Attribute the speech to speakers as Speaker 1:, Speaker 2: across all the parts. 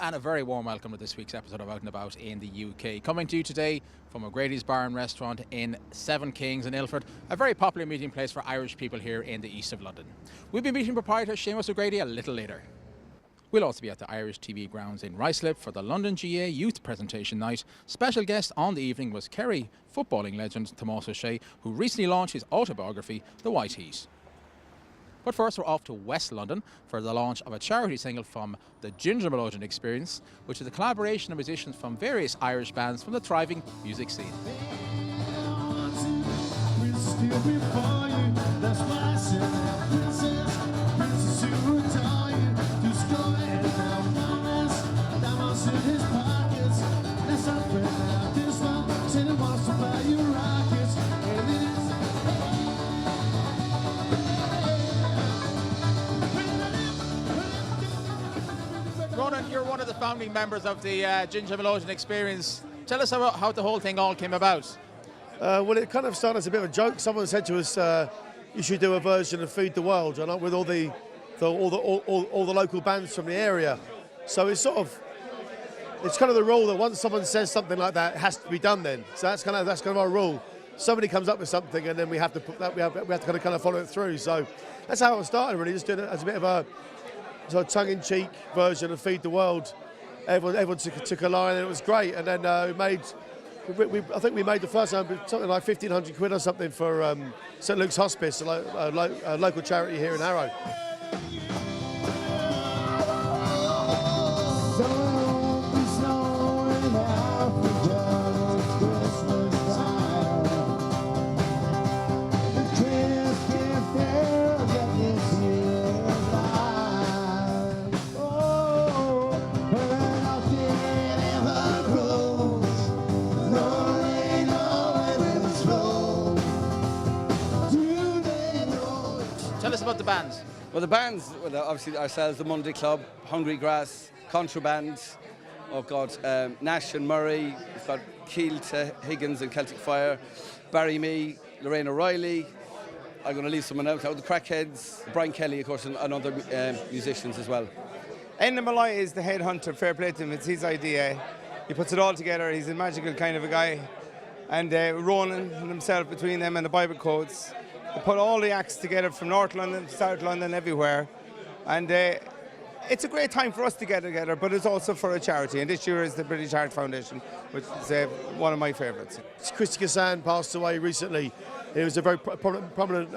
Speaker 1: and a very warm welcome to this week's episode of Out and About in the UK. Coming to you today from O'Grady's Bar and Restaurant in Seven Kings in Ilford, a very popular meeting place for Irish people here in the east of London. We'll be meeting proprietor Seamus O'Grady a little later. We'll also be at the Irish TV grounds in Ruislip for the London GA Youth Presentation Night. Special guest on the evening was Kerry footballing legend Thomas O'Shea, who recently launched his autobiography, The White Heat. But first, we're off to West London for the launch of a charity single from the Ginger Meledoen Experience, which is a collaboration of musicians from various Irish bands from the thriving music scene. Ronan, you're one of the founding members of the Ginger Meledoen Experience. Tell us about how the whole thing all came about.
Speaker 2: Well, it kind of started as a bit of a joke. Someone said to us, "You should do a version of Feed the World," and with all the local bands from the area. So it's kind of the rule that once someone says something like that, it has to be done. Then, so that's kind of our rule. Somebody comes up with something, and then we have to put that we have to kind of follow it through. So that's how it started, really, just doing it as a bit of a sort of tongue-in-cheek version of Feed the World. Everyone took a line, and it was great. And then I think we made the first time something like 1,500 quid or something for St Luke's Hospice, a local charity here in Harrow.
Speaker 1: Tell us about the bands.
Speaker 3: Well, the bands, obviously ourselves, the Monday Club, Hungry Grass, Contraband, Nash and Murray, we've got Keel to Higgins and Celtic Fire, Barry Me, Lorraine O'Reilly, I'm going to leave someone out, the Crackheads, Brian Kelly, of course, and other musicians as well.
Speaker 4: Enda Malloy is the head hunter, fair play to him, it's his idea. He puts it all together, he's a magical kind of a guy. And Ronan and himself, between them and the Bible Codes, they put all the acts together from North London, South London, everywhere. And it's a great time for us to get together, but it's also for a charity. And this year is the British Heart Foundation, which is one of my favourites.
Speaker 2: Christy Cassan passed away recently. He was a very prominent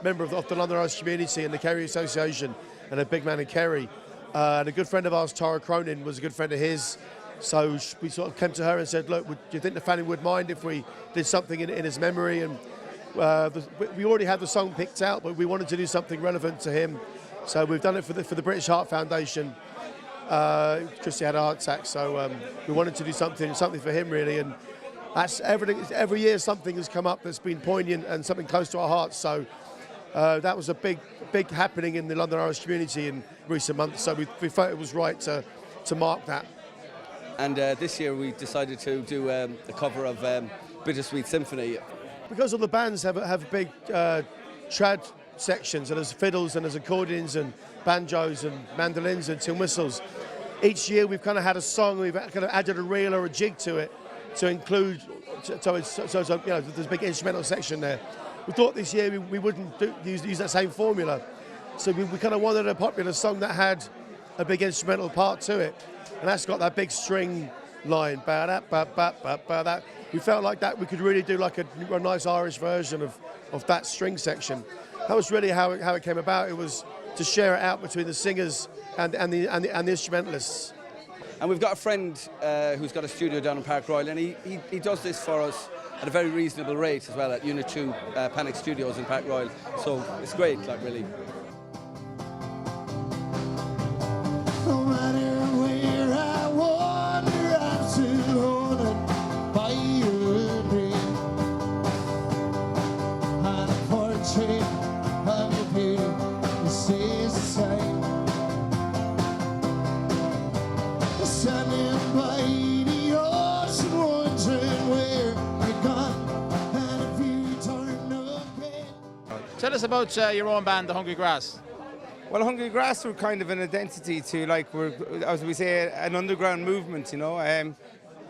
Speaker 2: member of the London Irish community and the Kerry Association, and a big man in Kerry. And a good friend of ours, Tara Cronin, was a good friend of his. So we sort of came to her and said, "Look, do you think the family would mind if we did something in his memory?" And we already had the song picked out, but we wanted to do something relevant to him. So we've done it for the British Heart Foundation. Christy had a heart attack, so we wanted to do something for him, really. And that's everything. Every year something has come up that's been poignant and something close to our hearts. So that was a big happening in the London Irish community in recent months. So we felt it was right to mark that.
Speaker 3: And this year we decided to do a cover of Bittersweet Symphony.
Speaker 2: Because all the bands have big trad sections, and there's fiddles and there's accordions and banjos and mandolins and tin whistles. Each year we've kind of had a song, we've kind of added a reel or a jig to it to include, so there's a big instrumental section there. We thought this year we wouldn't use that same formula. So we kind of wanted a popular song that had a big instrumental part to it. And that's got that big string line. That. We felt like that we could really do like a nice Irish version of that string section. That was really how it came about. It was to share it out between the singers and the instrumentalists.
Speaker 3: And we've got a friend who's got a studio down in Park Royal, and he does this for us at a very reasonable rate as well at Unit 2 Panic Studios in Park Royal. So it's great, like, really.
Speaker 5: No matter where I wander, I'm still haunted by your name. And a portrait of you stays the same. Standing by the ocean, wondering where you're gone, and if you turn again.
Speaker 1: Tell us about your own band, The Hungry Grass.
Speaker 4: Well, Hungry Grass were kind of an identity to, like, we're, as we say, an underground movement, you know.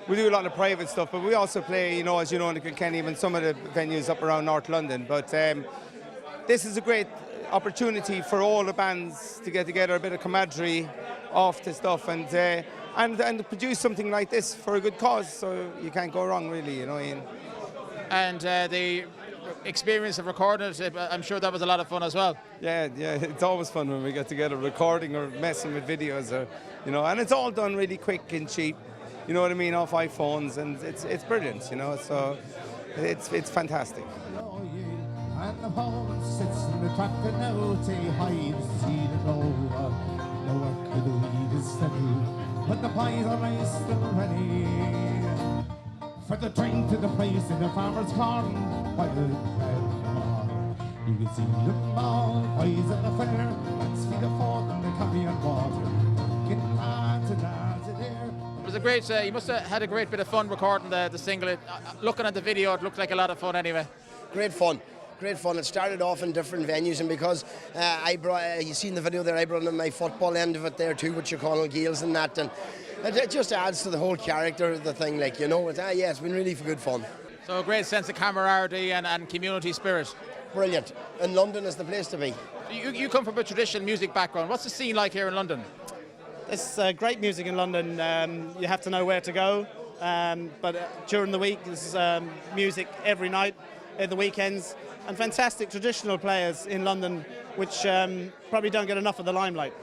Speaker 4: We do a lot of private stuff, but we also play, you know, as you know, in the Kilkenny and some of the venues up around North London. But this is a great opportunity for all the bands to get together, a bit of camaraderie off the stuff, and produce something like this for a good cause. So you can't go wrong, really, you know, Ian.
Speaker 1: And the experience of recording it, I'm sure that was a lot of fun as well.
Speaker 4: Yeah, it's always fun when we get together recording or messing with videos, or, you know, and it's all done really quick and cheap, you know what I mean, off iPhones, and it's brilliant, you know, so it's fantastic.
Speaker 5: And the woman sits in the truck and out he hides to see the clover. No one could leave his steady, but the pies are iced and ready for the train to the place in the farmer's corn. While you can see them all, boys at the fair, let's feed the forth and the coffee and water. Getting lads and lads in there.
Speaker 1: It was a great, you must have had a great bit of fun recording the single. Looking at the video, it looked like a lot of fun anyway.
Speaker 6: Great fun. Great fun. It started off in different venues, and because I brought, you seen the video there, I brought in my football end of it there too, with your Colonel Gales and that, and it just adds to the whole character of the thing, like, you know. It's been really good fun.
Speaker 1: So a great sense of camaraderie and community spirit.
Speaker 6: Brilliant. And London is the place to be.
Speaker 1: You come from a traditional music background. What's the scene like here in London?
Speaker 7: It's great music in London. You have to know where to go, but during the week there's music every night, at the weekends, and fantastic traditional players in London, which probably don't get enough of the limelight.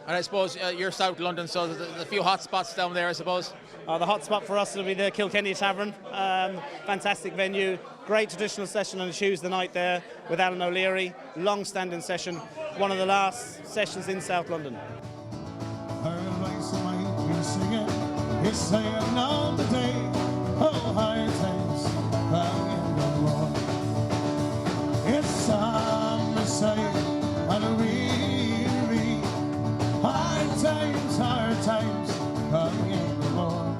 Speaker 1: And I suppose you're South London, so there's a few hot spots down there, I suppose.
Speaker 7: The hot spot for us will be the Kilkenny Tavern. Fantastic venue, great traditional session on a Tuesday night there with Alan O'Leary. Long-standing session, one of the last sessions in South London.
Speaker 5: It's saying all the day, oh, high times, it's summer saying, and really, hard times, coming in the morning.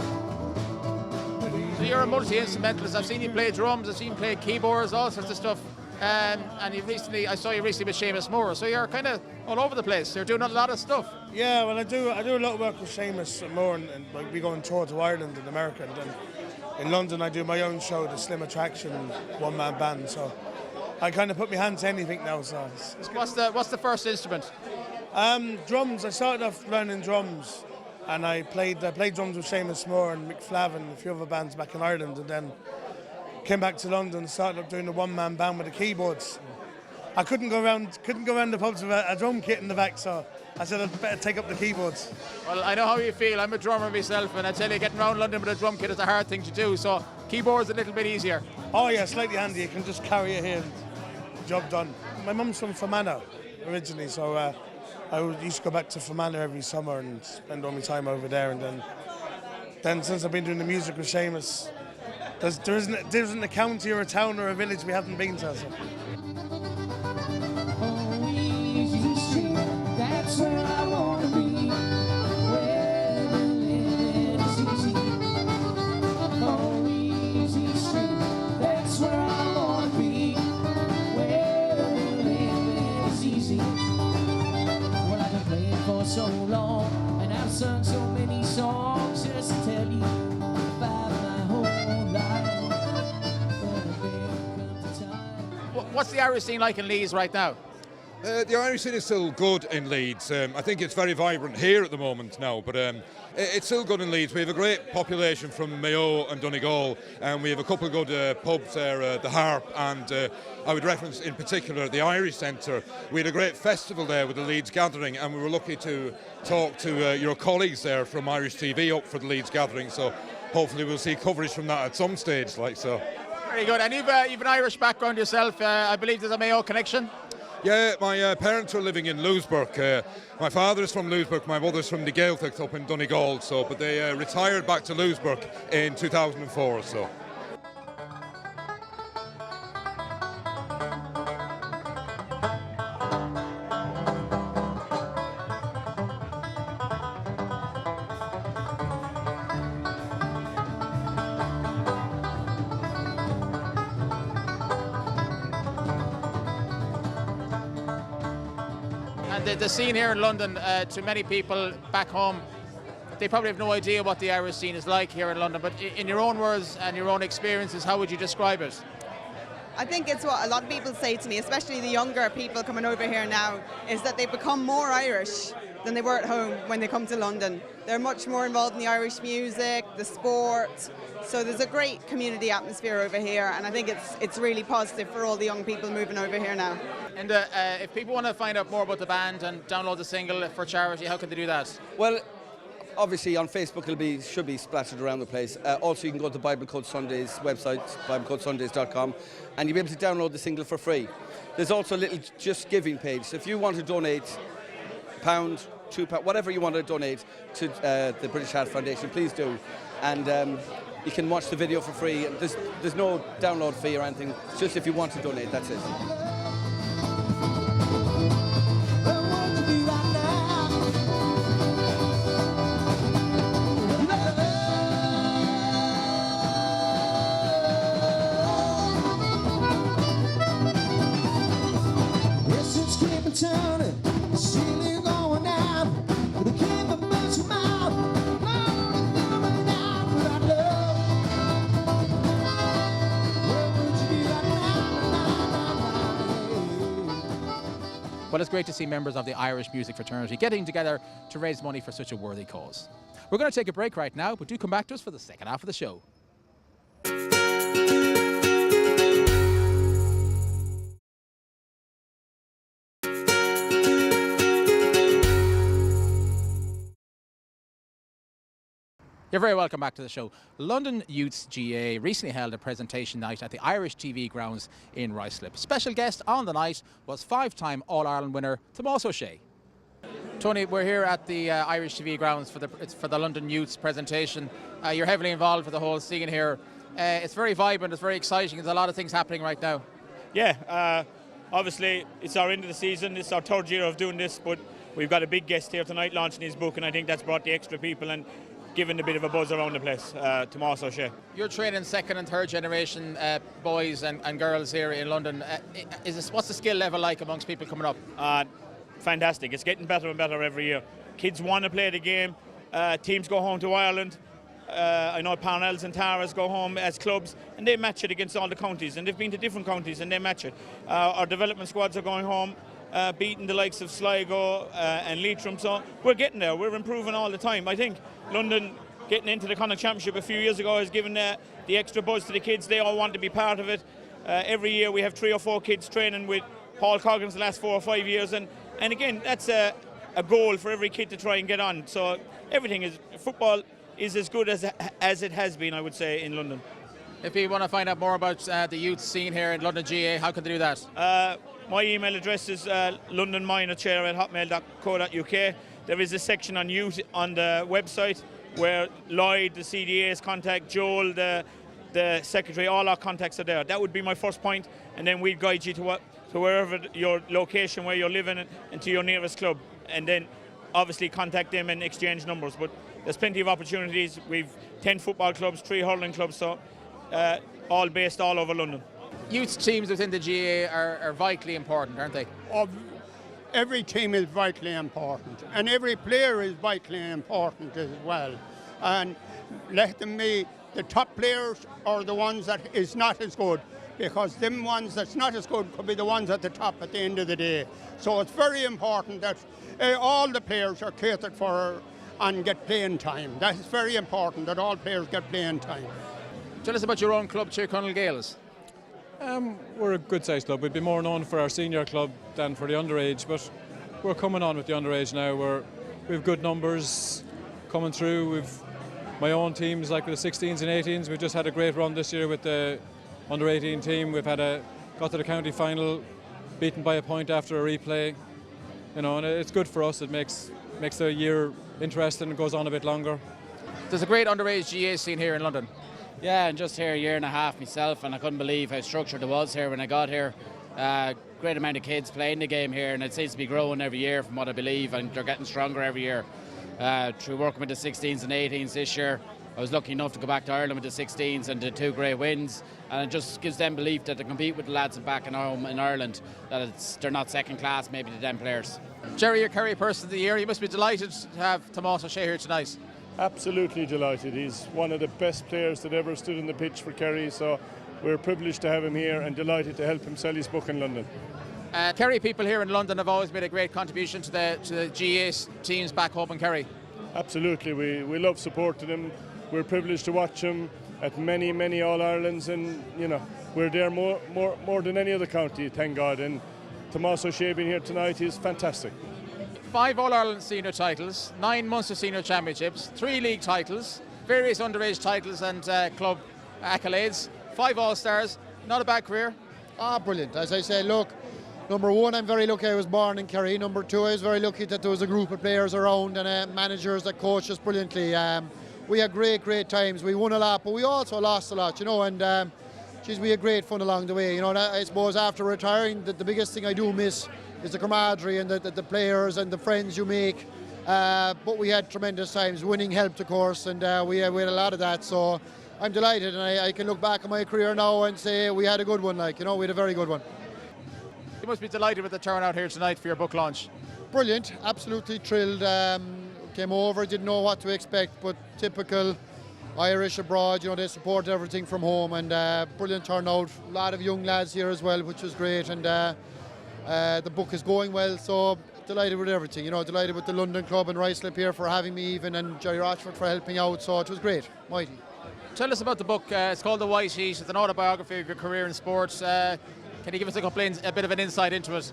Speaker 1: So you're a multi-instrumentalist. I've seen you play drums, I've seen you play keyboards, all sorts of stuff. And I saw you recently with Seamus Moore, so you're kind of all over the place. You're doing a lot of stuff.
Speaker 8: Yeah, well, I do a lot of work with Seamus Moore, and like, we go on tour to Ireland and America, and then in London I do my own show, the Slim Attraction one-man band. So I kind of put my hand to anything now. So it's good.
Speaker 1: What's the first instrument?
Speaker 8: Drums. I started off learning drums, and I played drums with Seamus Moore and Mick Flav and a few other bands back in Ireland, and then came back to London and started up doing a one-man band with the keyboards. I couldn't go around the pubs with a drum kit in the back, so I said I'd better take up the keyboards.
Speaker 1: Well, I know how you feel. I'm a drummer myself, and I tell you, getting around London with a drum kit is a hard thing to do, so keyboard's a little bit easier.
Speaker 8: Oh yeah, slightly handy. You can just carry it here and job done. My mum's from Fermanagh originally, so I used to go back to Fermanagh every summer and spend all my time over there, and then since I've been doing the music with Seamus, there isn't a county or a town or a village we haven't been to. So.
Speaker 5: Oh, easy street, that's where I want to be, where the living is easy. Oh, easy street, that's where I want to be, where the living is easy. Well, I've been playing for so long, and I've sung so many songs just to tell you about my whole life.
Speaker 1: What's the Irish scene like in Leeds right now?
Speaker 9: The Irish scene is still good in Leeds. I think it's very vibrant here at the moment now, but it's still good in Leeds. We have a great population from Mayo and Donegal, and we have a couple of good pubs there, the Harp, and I would reference in particular the Irish Centre. We had a great festival there with the Leeds Gathering, and we were lucky to talk to your colleagues there from Irish TV up for the Leeds Gathering, so hopefully we'll see coverage from that at some stage, like so.
Speaker 1: Very good. And you've an Irish background yourself. I believe there's a Mayo connection.
Speaker 9: Yeah, my parents were living in Louisburgh. My father's from Louisburgh, my mother's from the Gaeltacht up in Donegal. But they retired back to Louisburgh in 2004. So.
Speaker 1: And the scene here in London, to many people back home, they probably have no idea what the Irish scene is like here in London, but in your own words and your own experiences, how would you describe it?
Speaker 10: I think it's what a lot of people say to me, especially the younger people coming over here now, is that they become more Irish than they were at home when they come to London. They're much more involved in the Irish music, the sport, so there's a great community atmosphere over here, and I think it's really positive for all the young people moving over here now.
Speaker 1: And if people want to find out more about the band and download the single for charity, how can they do that?
Speaker 3: Well, obviously on Facebook should be splattered around the place. Also, you can go to Bible Code Sundays website, biblecodesundays.com, and you'll be able to download the single for free. There's also a little Just Giving page, so if you want to donate £1, £2, whatever you want to donate to the British Heart Foundation, please do. And you can watch the video for free. There's no download fee or anything. It's just if you want to donate, that's it.
Speaker 1: Well, it's great to see members of the Irish music fraternity getting together to raise money for such a worthy cause. We're going to take a break right now, but do come back to us for the second half of the show. You're very welcome back to the show. London Youths GA recently held a presentation night at the Irish TV grounds in Ruislip. Special guest on the night was five-time All-Ireland winner Thomas O'Shea. Tony, we're here at the Irish TV grounds for the London Youths presentation. You're heavily involved with the whole scene here. It's very vibrant, it's very exciting. There's a lot of things happening right now.
Speaker 11: Yeah, obviously it's our end of the season. It's our third year of doing this, but we've got a big guest here tonight launching his book, and I think that's brought the extra people and given a bit of a buzz around the place. Thomas O'Shea. You're training second and third generation boys and girls here in London. What's the skill level like amongst people coming up? Fantastic. It's getting better and better every year. Kids want to play the game. Teams go home to Ireland. I know Parnells and Taras go home as clubs and they match it against all the counties, and they've been to different counties and they match it. Our development squads are going home, beating the likes of Sligo and Leitrim, so we're getting there. We're improving all the time. I think London getting into the Connacht Championship a few years ago has given the extra buzz to the kids. They all want to be part of it. Every year we have 3 or 4 kids training with Paul Coggins the last 4 or 5 years, and again that's a goal for every kid to try and get on. So everything is, football is as good as it has been, I would say, in London. If you want to find out more about the youth scene here in London GA, how can they do that? My email address is londonminorchair@hotmail.co.uk. There is a section on youth on the website where Lloyd, the CDA's contact, Joel, the secretary, all our contacts are there. That would be my first point, and then we'd guide you to wherever your location, where you're living, and to your nearest club. And then obviously contact them and exchange numbers. But there's plenty of opportunities. We've 10 football clubs, 3 hurling clubs, so all based all over London. Youth teams within the GA are vitally important, aren't they?
Speaker 12: Every team is vitally important, and every player is vitally important as well. And let them be the top players or the ones that is not as good, because them ones that's not as good could be the ones at the top at the end of the day. So it's very important that all the players are catered for and get playing time. That is very important, that all players get playing time.
Speaker 1: Tell us about your own club, Tyrconnell Gales.
Speaker 13: We're a good sized club. We'd be more known for our senior club than for the underage, but we're coming on with the underage now. We've good numbers coming through. We've my own teams like with the 16s and 18s. We've just had a great run this year with the under 18 team. We've got to the county final, beaten by a point after a replay. You know, and it's good for us. It makes the year interesting and goes on a bit longer.
Speaker 1: There's a great underage GA scene here in London.
Speaker 14: Yeah, and just here a year and a half myself, and I couldn't believe how structured it was here when I got here. Great amount of kids playing the game here, and it seems to be growing every year from what I believe, and they're getting stronger every year. Through working with the 16s and 18s this year, I was lucky enough to go back to Ireland with the 16s and the 2 great wins, and it just gives them belief that they compete with the lads back in home in Ireland, that they're not second class maybe to them players.
Speaker 1: Jerry, your Kerry Person of the Year. You must be delighted to have Thomas O'Shea here tonight.
Speaker 15: Absolutely delighted. He's one of the best players that ever stood on the pitch for Kerry, so we're privileged to have him here and delighted to help him sell his book in London.
Speaker 1: Kerry people here in London have always made a great contribution to the GA teams back home in Kerry.
Speaker 15: Absolutely, we love supporting him. We're privileged to watch him at many All-Irelands, and you know, we're there more than any other county, thank God. And Thomas O'Shea being here tonight is fantastic.
Speaker 1: 5 All-Ireland senior titles, 9 Munster senior championships, 3 league titles, various underage titles and club accolades, 5 All-Stars. Not a bad career.
Speaker 16: Brilliant. As I say, look, number one, I'm very lucky I was born in Kerry. Number two, I was very lucky that there was a group of players around and managers that coached us brilliantly. We had great times. We won a lot, but we also lost a lot, you know, and we had great fun along the way. You know, I suppose after retiring, the biggest thing I do miss is the camaraderie and the players and the friends you make. But we had tremendous times. Winning helped, of course, and we had a lot of that. So I'm delighted, and I can look back on my career now and say we had a good one. Like, you know, we had a very good one.
Speaker 1: You must be delighted with the turnout here tonight for your book launch.
Speaker 16: Brilliant, absolutely thrilled. Came over, didn't know what to expect, but typical Irish abroad, you know, they support everything from home, and brilliant turnout. A lot of young lads here as well, which was great, and the book is going well, so delighted with everything, you know, delighted with the London Club and Ruislip here for having me even, and Jerry Rochford for helping out, so it was great, mighty.
Speaker 1: Tell us about the book. It's called The White Sheet. It's an autobiography of your career in sports. Can you give us a bit of an insight into it?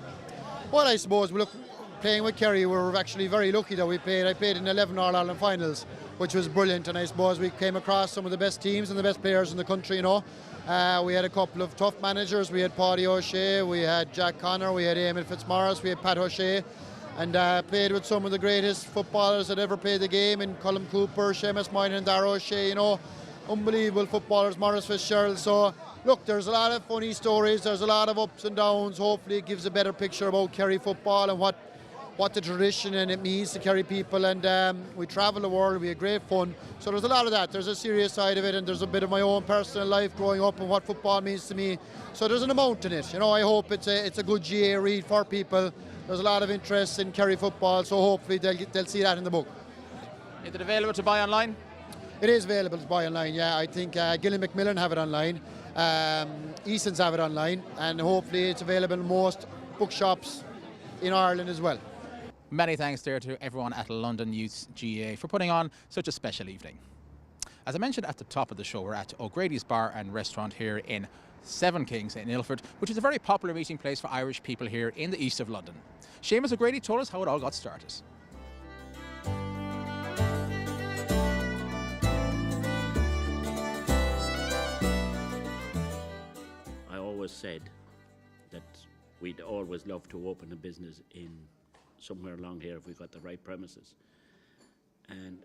Speaker 16: Well, I suppose, look, playing with Kerry, we were actually very lucky that I played in 11 All-Ireland finals, which was brilliant, and I suppose we came across some of the best teams and the best players in the country, you know. We had a couple of tough managers. We had Paddy O'Shea, we had Jack Connor, we had Eamon Fitzmaurice, we had Pat O'Shea, and played with some of the greatest footballers that ever played the game, in Colm Cooper, Seamus Moynihan and Darragh O'Shea, you know. Unbelievable footballers, Maurice Fitzgerald. So look, there's a lot of funny stories, there's a lot of ups and downs. Hopefully it gives a better picture about Kerry football and what the tradition and it means to Kerry people, and we travel the world, we had great fun. So there's a lot of that. There's a serious side of it, and there's a bit of my own personal life growing up and what football means to me. So there's an amount in it. You know, I hope it's a good GA read for people. There's a lot of interest in Kerry football, so hopefully they'll see that in the book.
Speaker 1: Is it available to buy online?
Speaker 16: It is available to buy online, yeah. I think Gillian Macmillan have it online, Eason's have it online, and hopefully it's available in most bookshops in Ireland as well.
Speaker 1: Many thanks there to everyone at London Youth GA for putting on such a special evening. As I mentioned at the top of the show, we're at O'Grady's Bar and Restaurant here in Seven Kings in Ilford, which is a very popular meeting place for Irish people here in the east of London. Seamus O'Grady told us how it all got started.
Speaker 17: I always said that we'd always love to open a business in somewhere along here if we got the right premises. And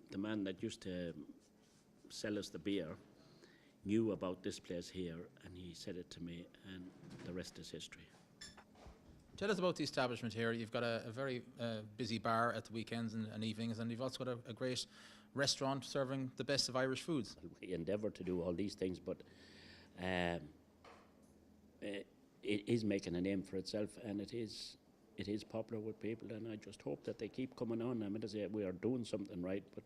Speaker 17: the man that used to sell us the beer knew about this place here, and he said it to me, and the rest is history.
Speaker 1: Tell us about the establishment here. You've got a very busy bar at the weekends and evenings, and you've also got a great restaurant serving the best of Irish foods.
Speaker 17: We endeavour to do all these things, but it is making a name for itself, and it is popular with people, and I just hope that they keep coming on. I mean, to say we are doing something right, but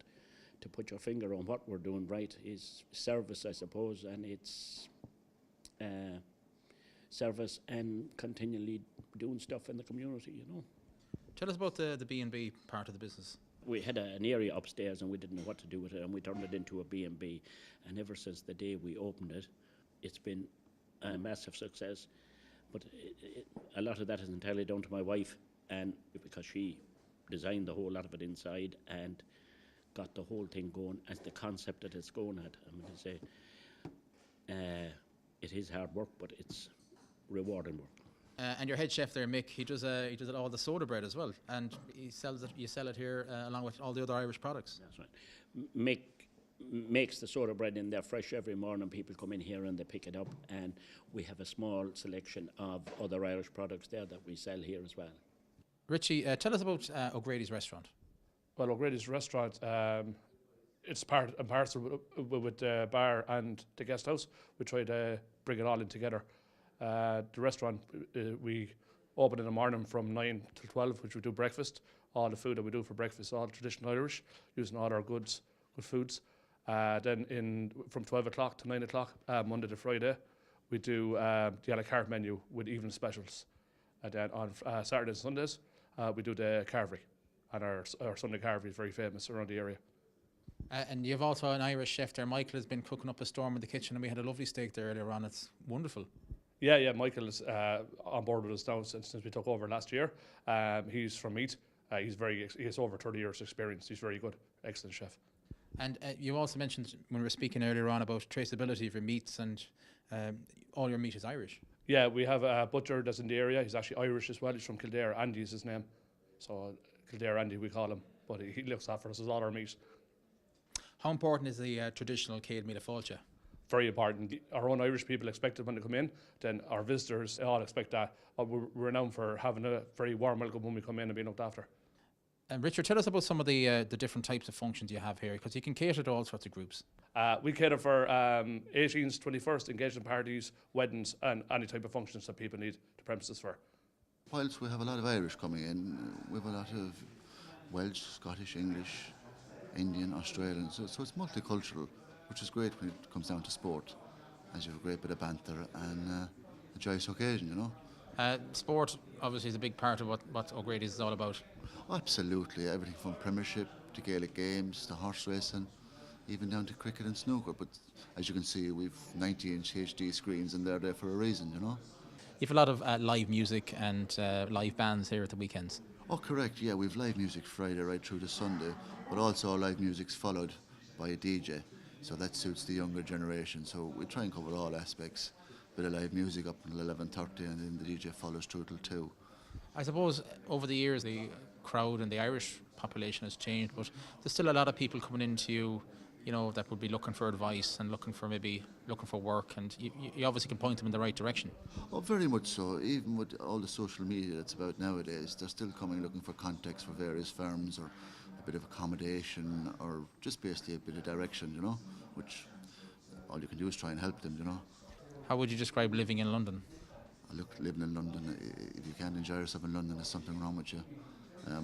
Speaker 17: to put your finger on what we're doing right is service, I suppose, and it's service and continually doing stuff in the community, you know.
Speaker 1: Tell us about the B&B part of the business.
Speaker 17: We had an area upstairs and we didn't know what to do with it, and we turned it into a B&B, and ever since the day we opened it, it's been a massive success. But a lot of that is entirely down to my wife, and because she designed the whole lot of it inside and got the whole thing going as the concept that it's going at. I'm going to say it is hard work, but it's rewarding work.
Speaker 1: And your head chef there, Mick, he does all the soda bread as well, and he sells it. You sell it here along with all the other Irish products.
Speaker 17: That's right. Mick makes the soda bread in there fresh every morning. People come in here and they pick it up, and we have a small selection of other Irish products there that we sell here as well.
Speaker 1: Richie, tell us about O'Grady's restaurant.
Speaker 18: Well, O'Grady's restaurant it's part and parcel with the bar and the guest house. We try to bring it all in together. The restaurant, we open in the morning from 9 till 12, which we do breakfast. All the food that we do for breakfast, all traditional Irish, using all our good foods. Then from 12 o'clock to 9 o'clock, Monday to Friday, we do the a la carte menu with evening specials. And then on Saturdays and Sundays, we do the carvery. And our Sunday carvery is very famous around the area.
Speaker 1: And you've also an Irish chef there. Michael has been cooking up a storm in the kitchen, and we had a lovely steak there earlier on. It's wonderful.
Speaker 18: Yeah, Michael is on board with us now since we took over last year. He's from Meath. He has over 30 years experience. He's very good, excellent chef.
Speaker 1: And you also mentioned when we were speaking earlier on about traceability of your meats, and all your meat is Irish.
Speaker 18: Yeah, we have a butcher that's in the area. He's actually Irish as well. He's from Kildare. Andy is his name. So Kildare Andy, we call him. But he looks after us as all our meat. How important is the traditional Céad Míle Fáilte? Very important. Our own Irish people expect it when they come in. Then our visitors all expect that. We're renowned for having a very warm welcome when we come in and being looked after. And Richard, tell us about some of the different types of functions you have here, because you can cater to all sorts of groups. We cater for 18th, 21st, engagement parties, weddings, and any type of functions that people need the premises for.
Speaker 19: Whilst we have a lot of Irish coming in, we have a lot of Welsh, Scottish, English, Indian, Australian, so it's multicultural, which is great when it comes down to sport, as you have a great bit of banter and a joyous occasion, you know.
Speaker 1: Sport obviously is a big part of what O'Grady's is all about.
Speaker 19: Absolutely, everything from Premiership to Gaelic games to horse racing, even down to cricket and snooker. But as you can see, we've 90-inch HD screens and they're there for a reason, you know.
Speaker 1: You have a lot of live music and live bands here at the weekends.
Speaker 19: Oh, correct, yeah, we've live music Friday right through to Sunday, but also our live music's followed by a DJ, so that suits the younger generation. So we try and cover all aspects. Bit of live music up until 11:30, and then the DJ follows through till 2.
Speaker 1: I suppose over the years the crowd and the Irish population has changed, but there's still a lot of people coming into you know, that would be looking for advice and looking for work, and you obviously can point them in the right direction.
Speaker 19: Oh, very much so. Even with all the social media that's about nowadays, they're still coming looking for contacts for various firms or a bit of accommodation or just basically a bit of direction, you know, which all you can do is try and help them, you know.
Speaker 1: How would you describe living in London?
Speaker 19: Look, living in London, if you can't enjoy yourself in London, there's something wrong with you.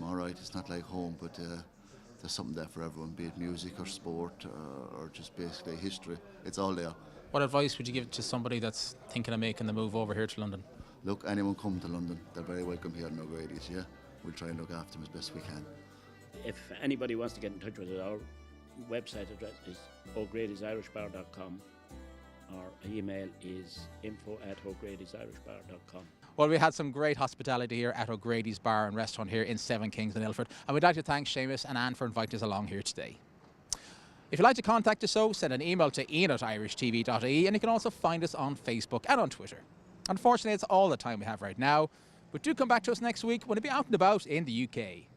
Speaker 19: All right, it's not like home, but there's something there for everyone, be it music or sport or just basically history. It's all there.
Speaker 1: What advice would you give to somebody that's thinking of making the move over here to London?
Speaker 19: Look, anyone come to London, they're very welcome here in O'Grady's, yeah? We'll try and look after them as best we can.
Speaker 17: If anybody wants to get in touch with us, our website address is o'gradysirishbar.com. Our email is info@o'gradysirishbar.com.
Speaker 1: Well, we had some great hospitality here at O'Grady's Bar and Restaurant here in Seven Kings in Ilford, and we'd like to thank Seamus and Anne for inviting us along here today. If you'd like to contact us, send an email to ian@irishtv.ie, and you can also find us on Facebook and on Twitter. Unfortunately, it's all the time we have right now, but do come back to us next week when we'll be out and about in the UK.